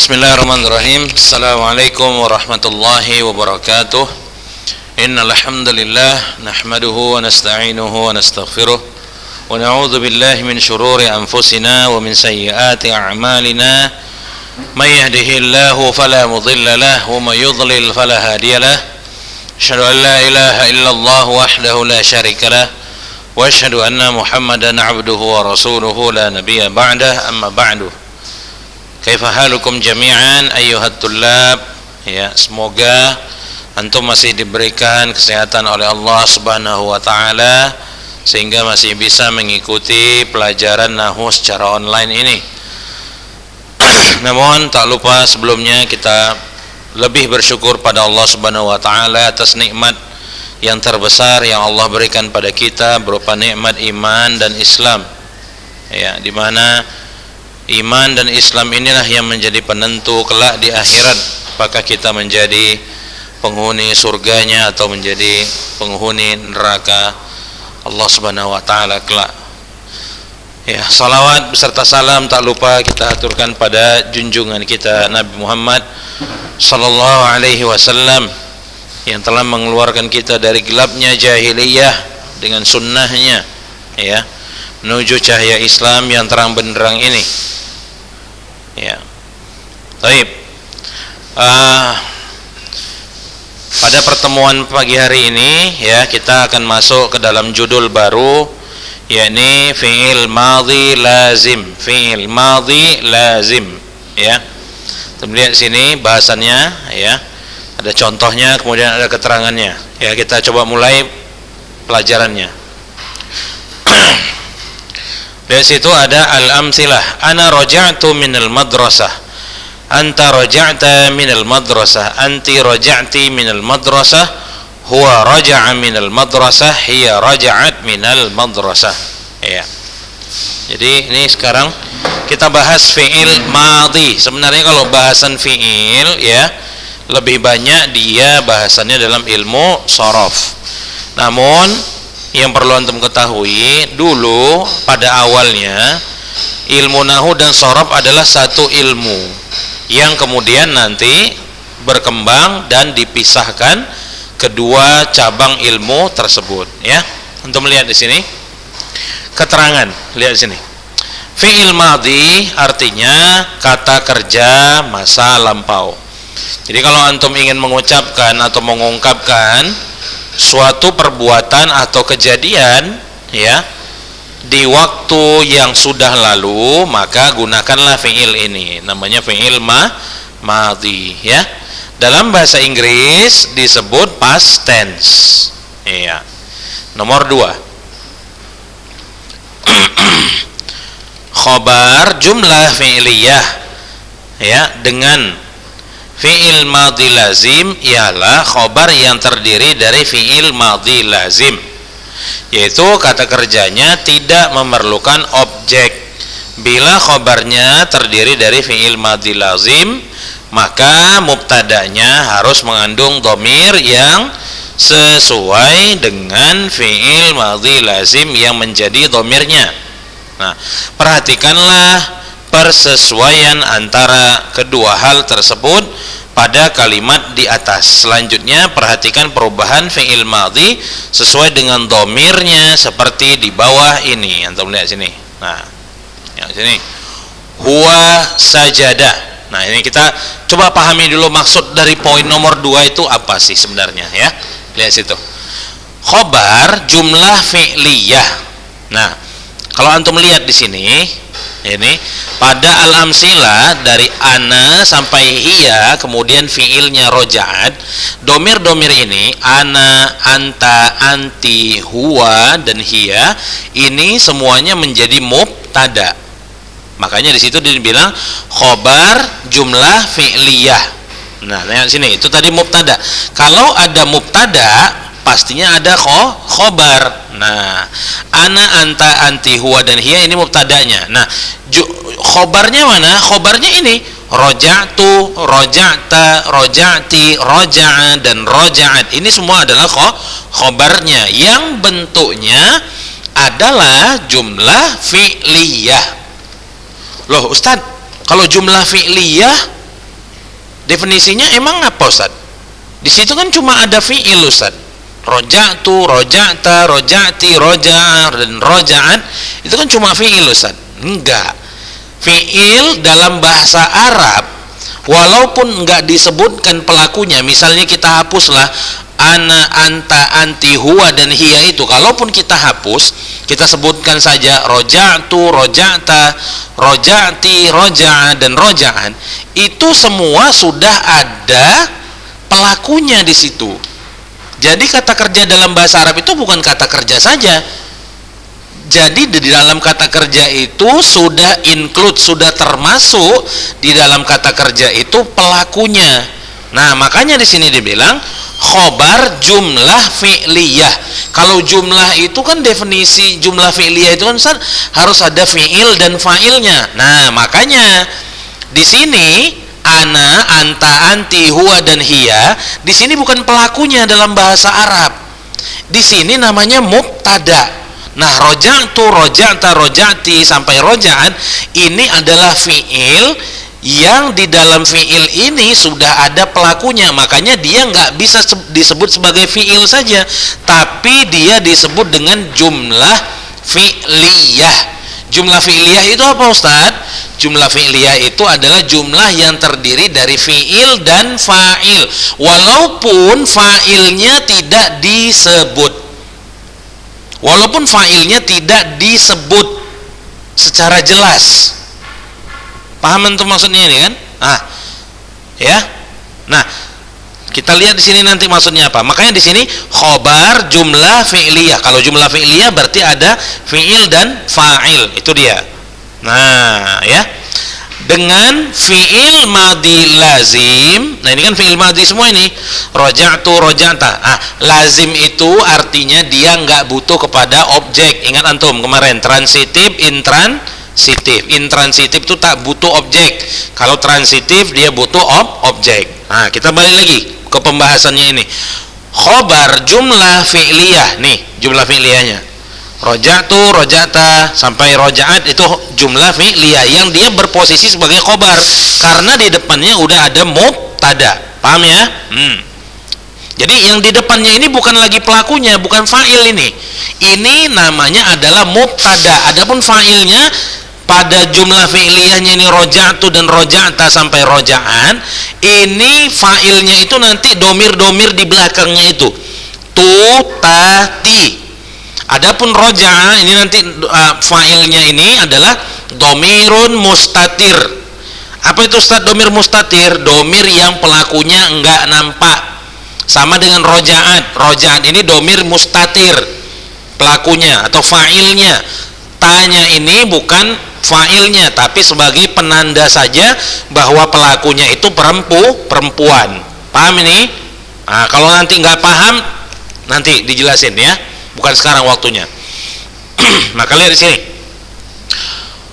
Bismillahirrahmanirrahim. Assalamualaikum warahmatullahi wabarakatuh. Innal hamdalillah nahmaduhu wa nasta'inuhu wa nastaghfiruh wa na'udzu billahi min shururi anfusina wa min sayyiati a'malina. May yahdihillahu fala mudilla lahu wa may yudlil fala hadiya lahu. Asyhadu an la ilaha illallah wahdahu la syarika lahu wa asyhadu anna Muhammadan 'abduhu wa rasuluhu la nabiyya ba'dah. Amma ba'du. Kaifa halukum jami'an ayyuhat tullab. Ya, semoga antum masih diberikan kesehatan oleh Allah Subhanahu wa taala sehingga masih bisa mengikuti pelajaran nahwu secara online ini. Namun tak lupa sebelumnya kita lebih bersyukur pada Allah Subhanahu wa taala atas nikmat yang terbesar yang Allah berikan pada kita berupa nikmat iman dan Islam. Ya, di mana iman dan Islam inilah yang menjadi penentu kelak di akhirat apakah kita menjadi penghuni surganya atau menjadi penghuni neraka Allah Subhanahu wa taala kelak. Ya, salawat beserta salam tak lupa kita aturkan pada junjungan kita Nabi Muhammad sallallahu alaihi wasallam yang telah mengeluarkan kita dari gelapnya jahiliyah dengan sunnahnya, ya, menuju cahaya Islam yang terang benderang ini. Ya, baik. Pada pertemuan pagi hari ini, ya, kita akan masuk ke dalam judul baru, yakni fi'il madhi lazim. Fi'il madhi lazim. Ya, kita lihat sini bahasannya. Ya, ada contohnya, kemudian ada keterangannya. Ya, kita coba mulai pelajarannya. Dari situ ada al-amsilah. Ana raja'tu minal madrasah. Anta raja'ta minal madrasah. Anti raja'ti minal madrasah. Huwa raja'a minal madrasah. Hiya raja'at minal madrasah. Ya. Jadi ini sekarang kita bahas fi'il madhi. Sebenarnya kalau bahasan fi'il, ya, lebih banyak dia bahasannya dalam ilmu shorof. Namun yang perlu antum ketahui dulu pada awalnya ilmu nahwu dan shorof adalah satu ilmu yang kemudian nanti berkembang dan dipisahkan kedua cabang ilmu tersebut. Ya, antum lihat di sini keterangan, lihat di sini. Fi'il madhi artinya kata kerja masa lampau. Jadi kalau antum ingin mengucapkan atau mengungkapkan suatu perbuatan atau kejadian, ya, di waktu yang sudah lalu, maka gunakanlah fi'il ini, namanya fi'il madhi, ya. Dalam bahasa Inggris disebut past tense. Ya. Nomor 2. Khobar jumlah fi'liyah, ya, dengan fi'il madhi lazim ialah khobar yang terdiri dari fi'il madhi lazim, yaitu kata kerjanya tidak memerlukan objek. Bila khobarnya terdiri dari fi'il madhi lazim, maka mubtadanya harus mengandung dhamir yang sesuai dengan fi'il madhi lazim yang menjadi dhamirnya. Nah, perhatikanlah persesuaian antara kedua hal tersebut pada kalimat di atas. Selanjutnya perhatikan perubahan fi'il madhi sesuai dengan dhamirnya seperti di bawah ini. Antum lihat sini. Nah, yang sini. Huwa sajada. Nah, ini kita coba pahami dulu maksud dari poin nomor 2 itu apa sih sebenarnya, ya. Lihat situ. Khobar jumlah fi'liyah. Nah, kalau antum lihat di sini, ini pada al-amsilah dari ana sampai hiya, kemudian fiilnya roja'at, domir-domir ini ana, anta, anti, huwa dan hiya ini semuanya menjadi mubtada. Makanya di situ dibilang khobar jumlah fi'liyah. Nah, lihat sini, itu tadi mubtada. Kalau ada mubtada pastinya ada khobar. Nah, ana, anta, anti, huwa dan hiya ini mubtadanya. Nah, khobarnya mana? Khobarnya ini roja'tu, roja'ta, roja'ti, roja'a dan roja'at. Ini semua adalah khobarnya yang bentuknya adalah jumlah fi'liyah. Loh Ustadz, kalau jumlah fi'liyah Definisinya emang apa Ustaz? Di situ kan cuma ada fi'il Ustaz. Roja'tu, roja'ta, roja'ti, roja' dan roja'at itu kan cuma fi'il Ustaz. Enggak. Fi'il dalam bahasa Arab walaupun enggak disebutkan pelakunya, misalnya kita hapuslah ana, anta, anti, huwa dan hiya itu, kalaupun kita hapus, kita sebutkan saja roja'tu, roja'ta, roja'ti, roja'a dan roja'an, itu semua sudah ada pelakunya di situ. Jadi kata kerja dalam bahasa Arab itu bukan kata kerja saja. Jadi di dalam kata kerja itu sudah include, sudah termasuk di dalam kata kerja itu pelakunya. Nah, makanya di sini dibilang khobar jumlah fi'liyah. Kalau jumlah itu kan definisi jumlah fi'liyah itu kan harus ada fi'il dan fa'ilnya. Nah, makanya di sini ana, anta, anti, huwa dan hiya di sini bukan pelakunya dalam bahasa Arab. Di sini namanya mubtada. Nah, roja'tu, roja'ta, roja'ti sampai roja'an ini adalah fi'il yang di dalam fi'il ini sudah ada pelakunya. Makanya dia nggak bisa disebut sebagai fi'il saja, tapi dia disebut dengan jumlah fi'liyah. Jumlah fi'liyah itu apa Ustaz? Jumlah fi'liyah itu adalah jumlah yang terdiri dari fi'il dan fa'il, walaupun fa'ilnya tidak disebut, walaupun fa'ilnya tidak disebut secara jelas. Paham antum maksudnya ini kan? Ya. Nah, kita lihat di sini nanti maksudnya apa. Makanya di sini khobar jumlah fi'liyah. Kalau jumlah fi'liyah berarti ada fi'il dan fa'il. Itu dia. Nah, ya. Dengan fi'il madhi lazim. Nah, ini kan fi'il madhi semua ini. Roja'tu, roja'ta. Lazim itu artinya dia nggak butuh kepada objek. Ingat antum kemarin transitif, intransitif. Intransitif itu tak butuh objek. Kalau transitif dia butuh objek. Nah, kita balik lagi ke pembahasannya ini. Khobar jumlah fi'liyah. Nih, jumlah fi'liyahnya. Roja'tu, roja'ta sampai roja'at itu jumlah fi'liyah yang dia berposisi sebagai khobar karena di depannya udah ada mubtada. Paham ya? Jadi yang di depannya ini bukan lagi pelakunya, bukan fa'il ini. Ini namanya adalah mubtada. Adapun fa'ilnya pada jumlah fi'liyahnya ini roja'tu dan roja'ta sampai roja'an, ini fa'ilnya itu nanti domir-domir di belakangnya itu. Tu, ta, ti. Adapun roja'a ini nanti fa'ilnya ini adalah domirun mustatir. Apa itu Ustaz domir mustatir? Domir yang pelakunya enggak nampak. Sama dengan roja'at. Roja'at ini domir mustatir pelakunya atau fa'ilnya. Tanya ini bukan fa'ilnya tapi sebagai penanda saja bahwa pelakunya itu perempuan. Paham ini? Nah, kalau nanti nggak paham nanti dijelasin ya. Bukan sekarang waktunya. Maka lihat di sini.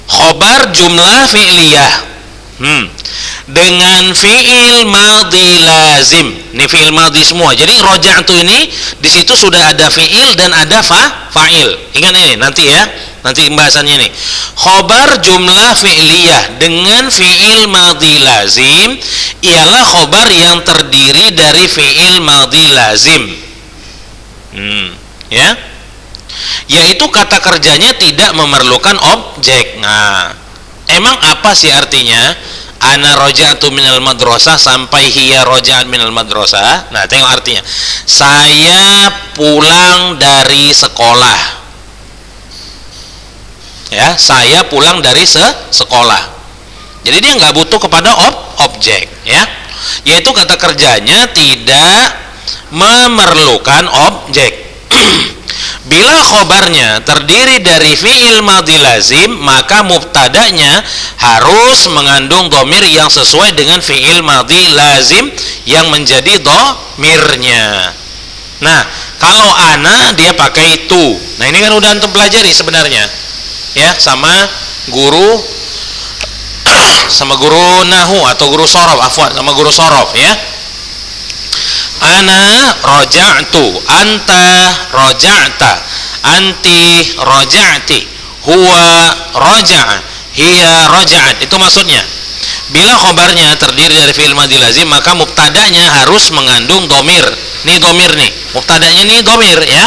Khobar jumlah fi'liyah. Dengan fi'il madhi lazim. Ini fi'il madhi semua. Jadi roja'tu ini di situ sudah ada fi'il dan ada fa'il. Ingat ini nanti ya. Nanti pembahasannya ini. Khobar jumlah fi'liyah dengan fi'il madhi lazim ialah khobar yang terdiri dari fi'il madhi lazim. Ya, yaitu kata kerjanya tidak memerlukan objek. Nah, emang apa sih artinya ana roja'tu minal madrasah sampai hiya roja'at minal madrasah? Nah, tengok artinya. Saya pulang dari sekolah. Ya, saya pulang dari sekolah. Jadi dia nggak butuh kepada objek, ya. Yaitu kata kerjanya tidak memerlukan objek. Bila khobarnya terdiri dari fi'il madhi lazim, maka mubtadanya harus mengandung dhamir yang sesuai dengan fi'il madhi lazim yang menjadi dhamirnya. Nah, kalau ana dia pakai tu. Nah, ini kan udah antum pelajari sebenarnya. Ya, sama guru nahu atau guru sorof, sama guru sorof ya. Ana roja'tu, anta roja'ta, anti roja'ti, huwa roja'a, hiya roja'at. Itu maksudnya. Bila khobarnya terdiri dari fi'il madhi lazim, maka mubtadanya harus mengandung domir. Nih domir nih, mubtadanya nih domir ya,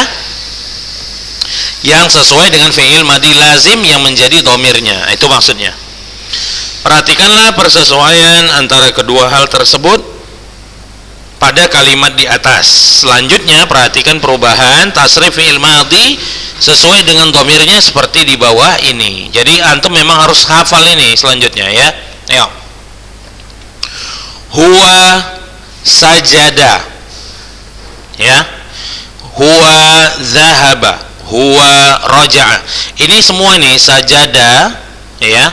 yang sesuai dengan fi'il madhi lazim yang menjadi domirnya. Itu maksudnya. Perhatikanlah persesuaian antara kedua hal tersebut pada kalimat di atas. Selanjutnya perhatikan perubahan tasrif fi'il madhi sesuai dengan domirnya seperti di bawah ini. Jadi antum memang harus hafal ini selanjutnya ya. Ayo. Huwa sajada, ya. Huwa zahaba, huwa raja'a. Ini semua nih sajada, ya,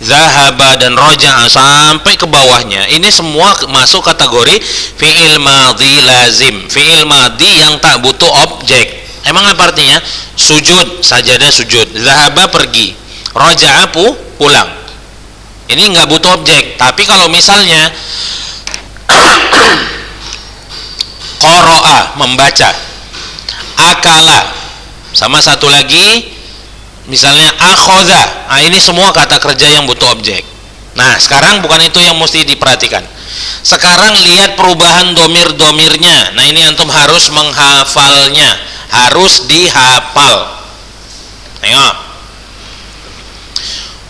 zahaba dan raja'a sampai ke bawahnya. Ini semua masuk kategori fi'il madhi lazim, fi'il madhi yang tak butuh objek. Emang apa artinya? Sujud, sajada sujud, zahaba pergi, raja'a pulang. Ini nggak butuh objek. Tapi kalau misalnya qara'a membaca, akala, sama satu lagi misalnya akhadha, nah ini semua kata kerja yang butuh objek. Nah sekarang bukan itu yang mesti diperhatikan. Sekarang lihat perubahan domir-domirnya. Nah ini antum harus menghafalnya, harus dihafal. Tengok,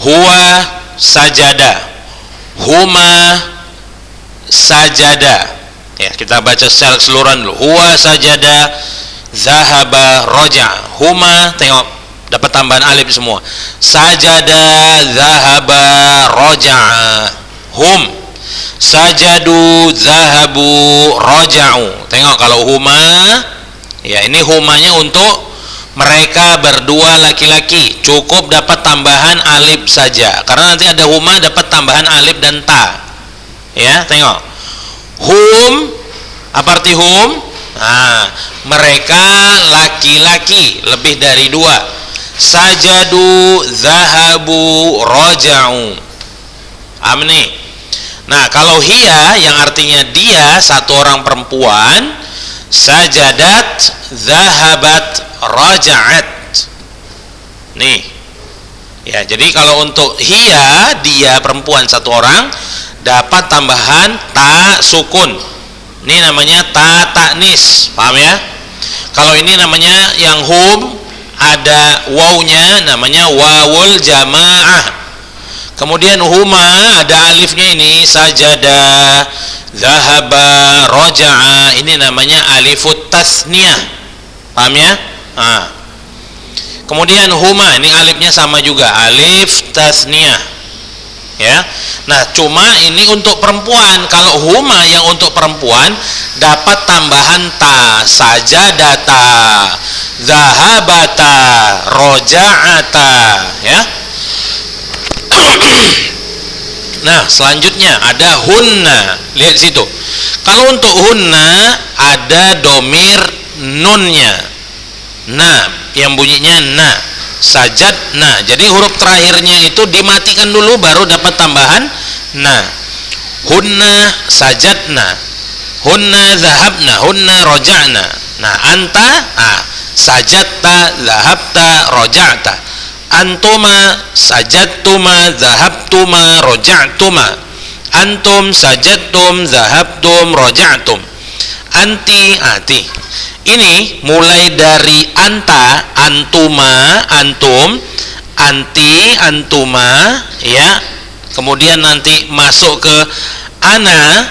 huwa sajada, huma sajada. Ya, kita baca secara keseluruhan dulu. Huwa sajada, zahaba, raja. Huma, tengok, dapat tambahan alif semua. Sajada, zahaba, raja. Hum, sajadu, zahabu, raja'u. Tengok kalau huma, ya ini humanya untuk mereka berdua laki-laki, cukup dapat tambahan alif saja, karena nanti ada huma dapat tambahan alif dan ta. Ya, tengok. Hum, apa arti hum? Nah, mereka laki-laki lebih dari dua. Sajadu, zahabu, raja'u. Amni. Nah, kalau hiya yang artinya dia satu orang perempuan, sajadat, zahabat, raja'at. Nih. Ya, jadi kalau untuk hiya, dia perempuan satu orang, dapat tambahan ta sukun. Ini namanya ta ta'nis. Paham ya? Kalau ini namanya yang hum ada wawnya, namanya wawul jamaah. Kemudian huma ada alifnya, ini sajada, zahaba, raja'a, ini namanya alifut tasniyah. Paham ya? Nah. Kemudian huma, ini alifnya sama juga, alif tasniyah. Ya. Nah, cuma ini untuk perempuan. Kalau huma yang untuk perempuan dapat tambahan ta, sajadata, zahabata, raja'ata, ya. Nah, selanjutnya ada hunna. Lihat situ. Kalau untuk hunna ada domir nunnya. Nah, yang bunyinya na, sajad na. Jadi huruf terakhirnya itu dimatikan dulu baru dapat tambahan na. Hunna sajadna, hunna zahabna, hunna raja'na. Nah, anta sajadta, zahabta, raja'ta. Antuma sajadtuma, zahabtuma, raja'tuma. Antum sajadtum, zahabtum, raja'tum. Anti, ati. Ini mulai dari anta, antuma, antum, anti, antuma, ya. Kemudian nanti masuk ke ana,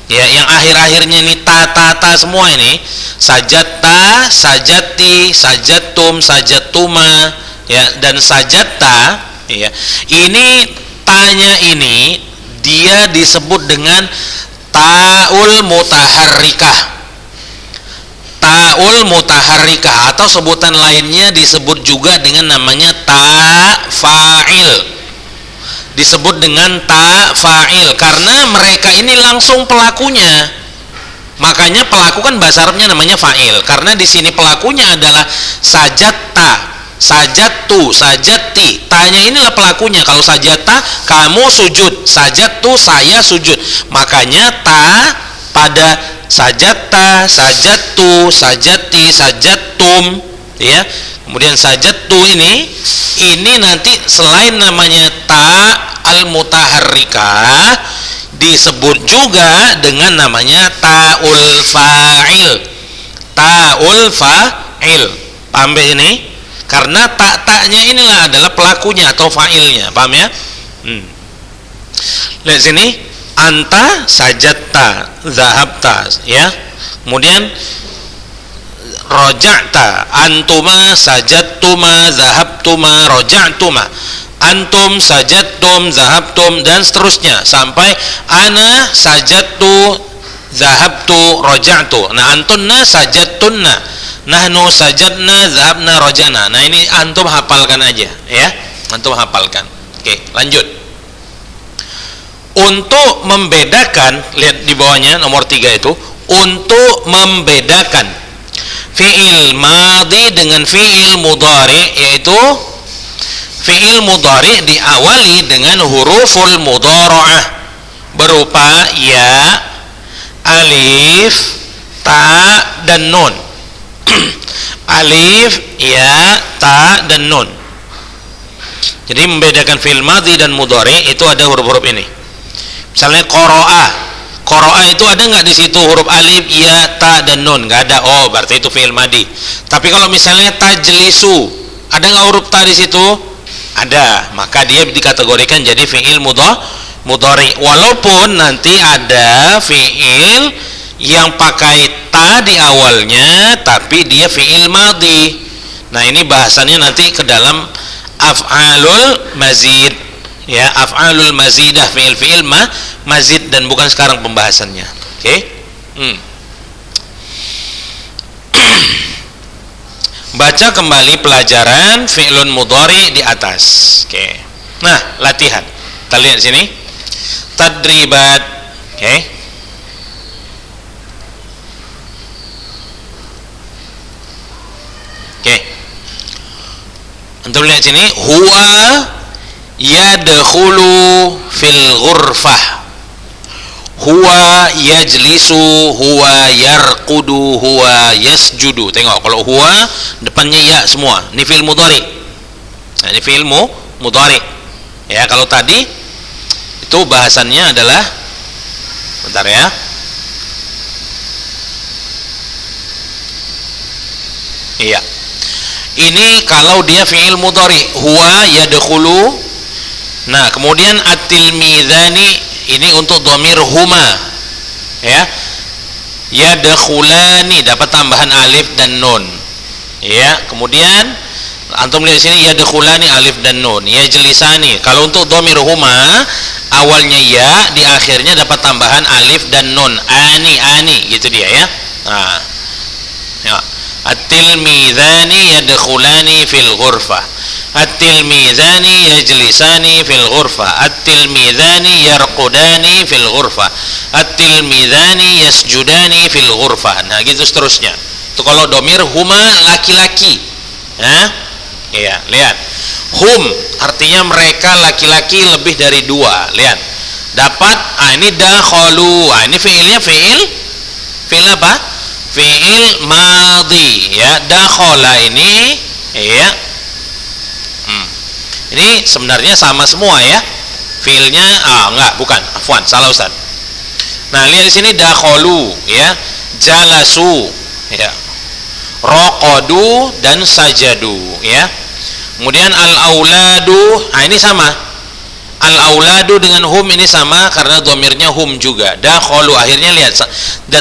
ya, yang akhir-akhirnya ini ta semua ini. Sajatta, sajati, sajattum, sajatuma, ya, dan sajatta, ya. Ini tanya ini dia disebut dengan ta'ul mutaharrikah. Ta'ul mutaharrikah atau sebutan lainnya disebut juga dengan namanya ta fa'il. Disebut dengan ta fa'il karena mereka ini langsung pelakunya. Makanya pelaku kan bahasa Arabnya namanya fa'il. Karena di sini pelakunya adalah sajatta, sajattu, sajatti. Tanya inilah pelakunya. Kalau sajatta, kamu sujud. Sajattu, saya sujud. Makanya ta pada sajatta, sajattu, sajatti, sajattum, ya. Kemudian sajattu ini nanti selain namanya ta al-mutaharrikah disebut juga dengan namanya ta'ul fa'il. Ta'ul fa'il. Paham ini? Karena tak-taknya inilah adalah pelakunya atau fa'ilnya. Paham ya? Lihat sini, anta sajatta zahabta, ya. Kemudian roja'ta, antuma sajattuma zahabtuma roja'tuma, antum sajattum zahabtum, dan seterusnya sampai ana sajattu zahabtu roja'tu. Nah, antunna sajattunna, nahnu sajatna zahabna roja'na. Nah, ini antum hafalkan aja ya. Antum hafalkan. Oke, lanjut. Untuk membedakan, lihat di bawahnya nomor 3 itu, untuk membedakan fi'il madhi dengan fi'il mudhari, yaitu fi'il mudhari diawali dengan huruful mudhara'ah berupa ya, alif, ta, dan nun. Alif, ya, ta, dan nun. Jadi membedakan fi'il madhi dan mudhari itu ada huruf-huruf ini. Misalnya qara'a itu ada nggak di situ huruf alif, ya, ta, dan nun? Nggak ada. Oh, berarti itu fi'il madhi. Tapi kalau misalnya tajlisu, ada nggak huruf ta di situ? Ada. Maka dia dikategorikan jadi fi'il mudhari. Walaupun nanti ada fi'il yang pakai ta di awalnya, tapi dia fi'il madhi. Nah, ini bahasannya nanti ke dalam af'alul mazid. Ya, af'alul mazidah, fi'il mazid, dan bukan sekarang pembahasannya. Oke? Baca kembali pelajaran fi'lun mudhari di atas. Oke. Nah, latihan. Kita lihat sini. Tadribat. Oke. Oke. Antum lihat sini, huwa yadkhulu fil ghurfah, huwa yajlisu, huwa yarqudu, huwa yasjudu. Tengok, kalau huwa depannya ya semua, ini fi'il mudhari. Nah, ini fi'il mudhari. Ya, kalau tadi itu bahasannya adalah, bentar ya, iya, ini kalau dia fi'il mudhari, huwa yadkhulu. Nah, kemudian at-tilmizani ini untuk dhamir huma, ya. Yadkhulani dapat tambahan alif dan nun, ya. Kemudian antum lihat sini, yadkhulani alif dan nun. Yajlisani, kalau untuk dhamir huma awalnya ya, di akhirnya dapat tambahan alif dan nun. Ani gitu dia ya. Nah, ya. At-tilmizani yadkhulani fil ghurfah, at-tilmizani yajlisani fil ghurfah, at-tilmizani yarqudani fil ghurfah, at-tilmizani yasjudani fil ghurfah. Nah, gitu seterusnya. Itu kalau domir huma laki-laki. Nah, iya, lihat. Hum artinya mereka laki-laki lebih dari 2. Lihat. Dapat, ini dakhalu. Ini fi'ilnya fi'il apa? Fi'il madhi, ya. Dakhala ini, ya. Ini sebenarnya sama semua ya. Fi'ilnya enggak, bukan. Afwan, salah Ustaz. Nah, lihat di sini dakhalu, ya. Jalasu, ya. Raqadu dan sajadu, ya. Kemudian al-auladu, ini sama. Al-auladu dengan hum ini sama karena dhamirnya hum juga. Dakhalu, akhirnya lihat.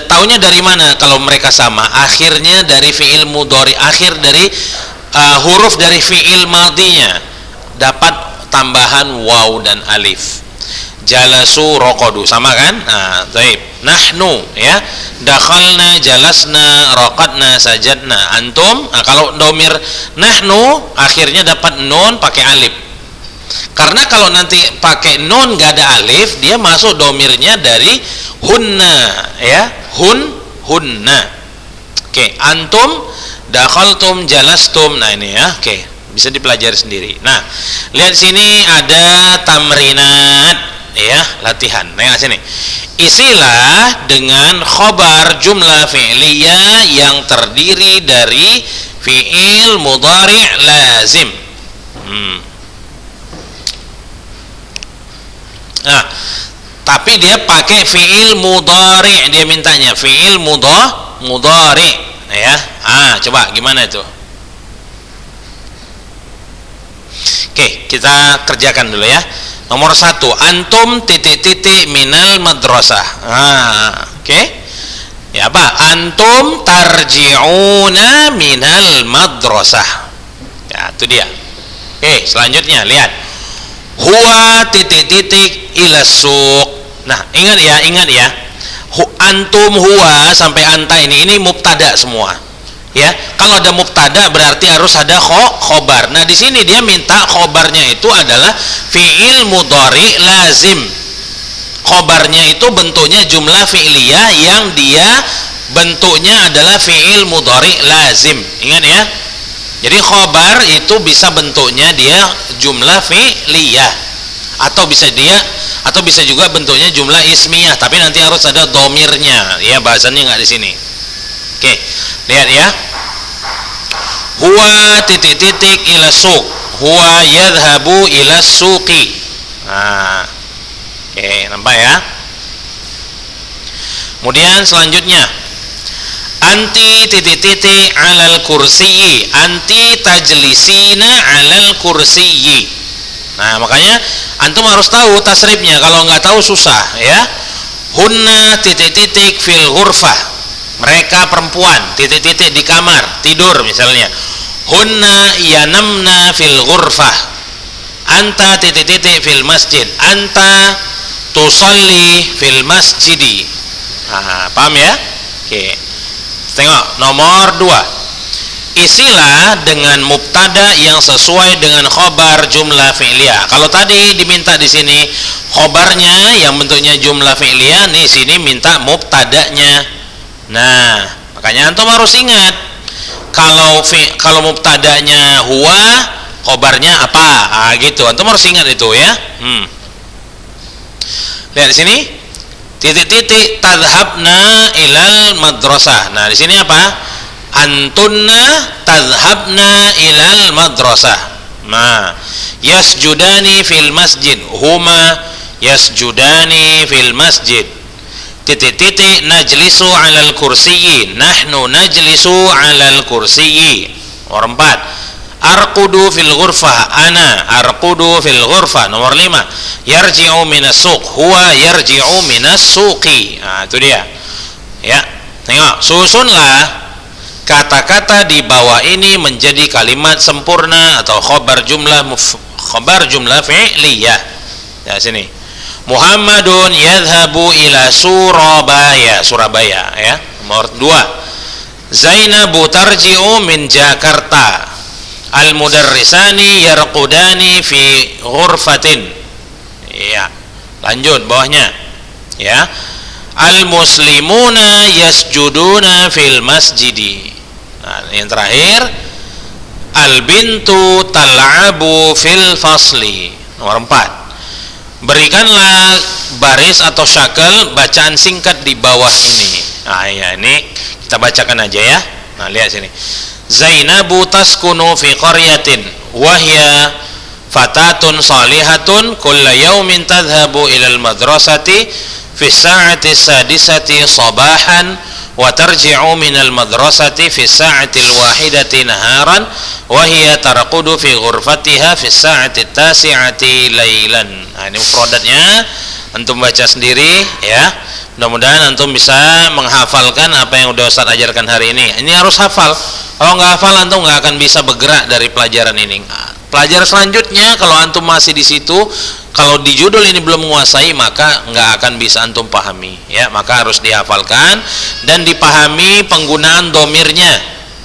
Taunya dari mana kalau mereka sama? Akhirnya dari fi'il mudhari, akhir dari huruf dari fi'il madhinya dapat tambahan waw dan alif. Jalasu, raqadu, sama kan? Nah, baik. Nahnu, ya. Dakhalna, jalasna, raqadna, sajadna. Antum, kalau dhamir nahnu akhirnya dapat nun pakai alif. Karena kalau nanti pakai nun gak ada alif, dia masuk domirnya dari hunna, ya, hunna. Oke, antum, dakhaltum, jalastum. Nah, ini ya, oke, bisa dipelajari sendiri. Nah, lihat sini ada tamrinat, ya, latihan. Nah, sini, isilah dengan khobar jumlah fi'liyah yang terdiri dari fi'il mudhari' lazim. Nah, tapi dia pakai fiil mudhari, dia mintanya fiil mudhari, ya. Coba gimana itu? Oke, kita kerjakan dulu ya. Nomor 1, antum titik-titik minal madrasah. Oke. Ya apa? Antum tarji'una minal madrasah. Ya, itu dia. Oke, selanjutnya lihat. Huwa titik-titik ila suq. Nah, ingat ya. Antum, huwa sampai anta ini mubtada semua. Ya, kalau ada mubtada berarti harus ada khobar. Nah, di sini dia minta khobarnya itu adalah fi'il mudhari lazim. Khobarnya itu bentuknya jumlah fi'liyah yang dia bentuknya adalah fi'il mudhari lazim. Ingat ya. Jadi khobar itu bisa bentuknya dia jumlah fi'liyah atau bisa juga bentuknya jumlah ismiyah, tapi nanti harus ada domirnya. Ya, bahasannya nggak di sini. Oke, lihat ya. Huwa titik-titik ila suq. Huwa yadhhabu ila suqi. Oke, nampak ya. Kemudian selanjutnya, anti titik-titik alal kursiyyi. Anti tajlisina alal kursiyyi. Nah, makanya antum harus tahu tasrifnya. Kalau nggak tahu susah ya. Hunna titik-titik fil ghurfah. Mereka perempuan titik-titik di kamar tidur misalnya. Hunna yanamna fil ghurfah. Anta titik-titik fil masjid. Anta tusalli fil masjidi. Paham ya? Oke. Tengok nomor 2. Isilah dengan mubtada yang sesuai dengan khobar jumlah fi'liyah. Kalau tadi diminta di sini khobarnya yang bentuknya jumlah fi'liyah, nih sini minta mubtadanya. Nah, makanya antum harus ingat kalau mubtadanya huwa, khobarnya apa? Gitu. Antum harus ingat itu ya. Lihat di sini. Titik-titik tadhabna ilal madrasah. Nah, di sini apa? Antunna tadhabna ilal madrasah. Nah, yasjudani fil masjid. Huma yasjudani fil masjid. Titik-titik najlisu alal kursiyyi. Nahnu najlisu alal kursiyyi. Nomor 4, arqudu fil ghurfah. Ana arqudu fil ghurfah. Nomor 5, yarji'u minas suq. Huwa yarji'u minas suqi. Nah, itu dia. Ya, tengok, susunlah kata-kata di bawah ini menjadi kalimat sempurna atau khobar jumlah fi'liyah. Ya, sini. Muhammadun yadhhabu ila Surabaya ya. Nomor 2, Zainabu tarji'u min Jakarta. Al-mudarrisani yarqudani fi ghurfatin. Ya. Lanjut bawahnya. Ya. Al-muslimuna yasjuduna fil masjidi. Nah, yang terakhir, al-bintu tal'abu fil fasli. Nomor 4, berikanlah baris atau syakal bacaan singkat di bawah ini. Nah, ya, ini kita bacakan aja ya. Nah, lihat sini. Zainabu taskunu fi qaryatin wa hiya fatatun salihatun kulla yawmin tadhhabu ila al-madrasati fi sa'ati sadisati sabahan wa tarji'u min al-madrasati fi sa'ati al-wahidati naharan wa hiya tarqudu fi ghurfatiha fi sa'ati tasi'ati lailan. Nah, ini mufradatnya antum baca sendiri ya. Mudah-mudahan antum bisa menghafalkan apa yang udah Ustaz ajarkan hari ini. Ini harus hafal. Kalau nggak hafal antum nggak akan bisa bergerak dari pelajaran ini. Pelajaran selanjutnya kalau antum masih di situ, kalau di judul ini belum menguasai, maka nggak akan bisa antum pahami ya. Maka harus dihafalkan dan dipahami penggunaan domirnya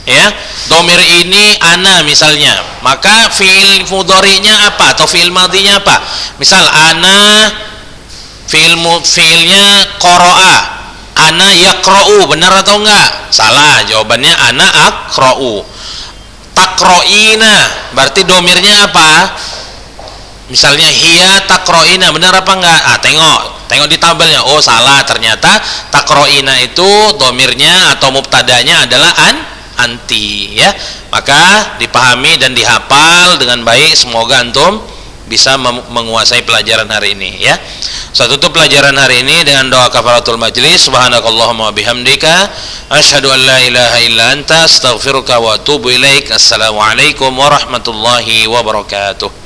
ya. Domir ini ana misalnya, maka fiil mudhari'nya apa atau fiil madhinya apa? Misal ana fiilnya qara'a, ana yaqra'u, benar atau enggak? Salah, jawabannya ana aqra'u. Taqra'ina berarti domirnya apa? Misalnya hiya taqra'ina, benar apa enggak? Tengok di tabelnya. Oh, salah, ternyata taqra'ina itu domirnya atau mubtadanya adalah anti ya. Maka dipahami dan dihafal dengan baik. Semoga antum bisa menguasai pelajaran hari ini ya. Saya tutup pelajaran hari ini dengan doa kafaratul majlis. Subhanakallahumma bihamdika asyhadu an la ilaha illa anta astaghfiruka wa atubu ilaik. Assalamualaikum warahmatullahi wabarakatuh.